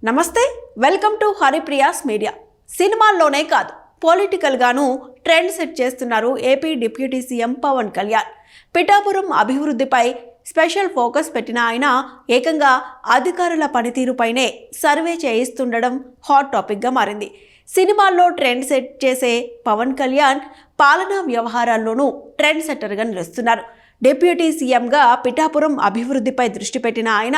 నమస్తే, welcome to Haripriya's media. సినిమాల్లోనే కాదు, పొలిటికల్ గాను ట్రెండ్ సెట్ చేస్తున్నారు AP deputy CM Pawan Kalyan. Pithapuram అభివృద్ధిపై స్పెషల్ ఫోకస్ పెట్టిన ఆయన ఏకంగా అధికారుల పనితీరుపైనే సర్వే చేయిస్తుండడం హాట్ టాపిక్గా మారింది. సినిమాల్లో ట్రెండ్ సెట్ చేసే పవన్ కళ్యాణ్ పాలనా వ్యవహారాల్లోనూ ట్రెండ్ సెట్టర్గా నిలుస్తున్నారు. డిప్యూటీ సీఎంగా పిఠాపురం అభివృద్ధిపై దృష్టి పెట్టిన ఆయన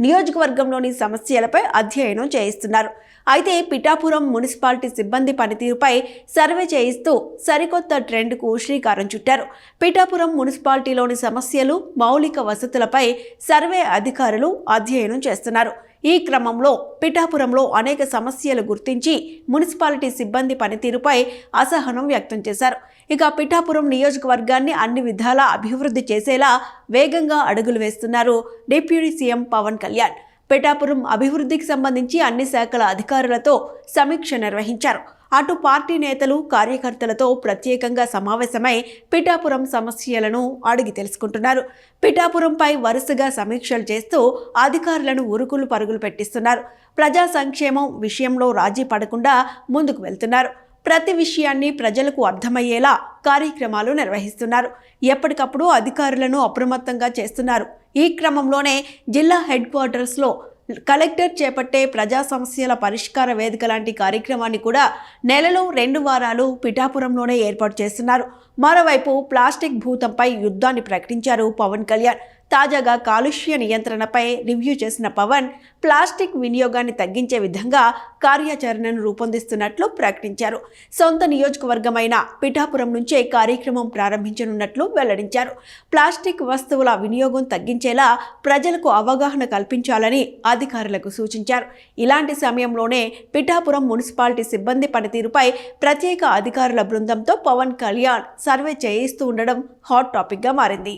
నియోజకవర్గంలోని సమస్యలపై అధ్యయనం చేయిస్తున్నారు. అయితే పిఠాపురం మున్సిపాలిటీ సిబ్బంది పనితీరుపై సర్వే చేయిస్తూ సరికొత్త ట్రెండ్కు శ్రీకారం చుట్టారు. పిఠాపురం మున్సిపాలిటీలోని సమస్యలు, మౌలిక వసతులపై సర్వే అధికారులు అధ్యయనం చేస్తున్నారు. ఈ క్రమంలో పిఠాపురంలో అనేక సమస్యలు గుర్తించి మున్సిపాలిటీ సిబ్బంది పనితీరుపై అసహనం వ్యక్తం చేశారు. ఇక పిఠాపురం నియోజకవర్గాన్ని అన్ని విధాలా అభివృద్ధి చేసేలా వేగంగా అడుగులు వేస్తున్నారు డిప్యూటీ సీఎం పవన్ కళ్యాణ్. పిఠాపురం అభివృద్ధికి సంబంధించి అన్ని శాఖల అధికారులతో సమీక్ష నిర్వహించారు. అటు పార్టీ నేతలు, కార్యకర్తలతో ప్రత్యేకంగా సమావేశమై పిఠాపురం సమస్యలను అడిగి తెలుసుకుంటున్నారు. పిఠాపురంపై వరుసగా సమీక్షలు చేస్తూ అధికారులను ఉరుకులు పరుగులు పెట్టిస్తున్నారు. ప్రజా సంక్షేమం విషయంలో రాజీ పడకుండా ముందుకు వెళ్తున్నారు. ప్రతి విషయాన్ని ప్రజలకు అర్థమయ్యేలా కార్యక్రమాలు నిర్వహిస్తున్నారు. ఎప్పటికప్పుడు అధికారులను అప్రమత్తంగా చేస్తున్నారు. ఈ క్రమంలోనే జిల్లా హెడ్ క్వార్టర్స్లో కలెక్టర్ చేపట్టే ప్రజా సమస్యల పరిష్కార వేదిక లాంటి కార్యక్రమాన్ని కూడా నెలలో 2 వారాలు పిఠాపురంలోనే ఏర్పాటు చేస్తున్నారు. మరోవైపు ప్లాస్టిక్ భూతంపై యుద్ధాన్ని ప్రకటించారు పవన్ కళ్యాణ్. తాజాగా కాలుష్య నియంత్రణపై రివ్యూ చేసిన పవన్ ప్లాస్టిక్ వినియోగాన్ని తగ్గించే విధంగా కార్యాచరణను రూపొందిస్తున్నట్లు ప్రకటించారు. సొంత నియోజకవర్గమైన పిఠాపురం నుంచే కార్యక్రమం ప్రారంభించనున్నట్లు వెల్లడించారు. ప్లాస్టిక్ వస్తువుల వినియోగం తగ్గించేలా ప్రజలకు అవగాహన కల్పించాలని అధికారులకు సూచించారు. ఇలాంటి సమయంలోనే పిఠాపురం మున్సిపాలిటీ సిబ్బంది పనితీరుపై ప్రత్యేక అధికారుల బృందంతో పవన్ కళ్యాణ్ సర్వే చేయిస్తూ ఉండడం హాట్ టాపిక్గా మారింది.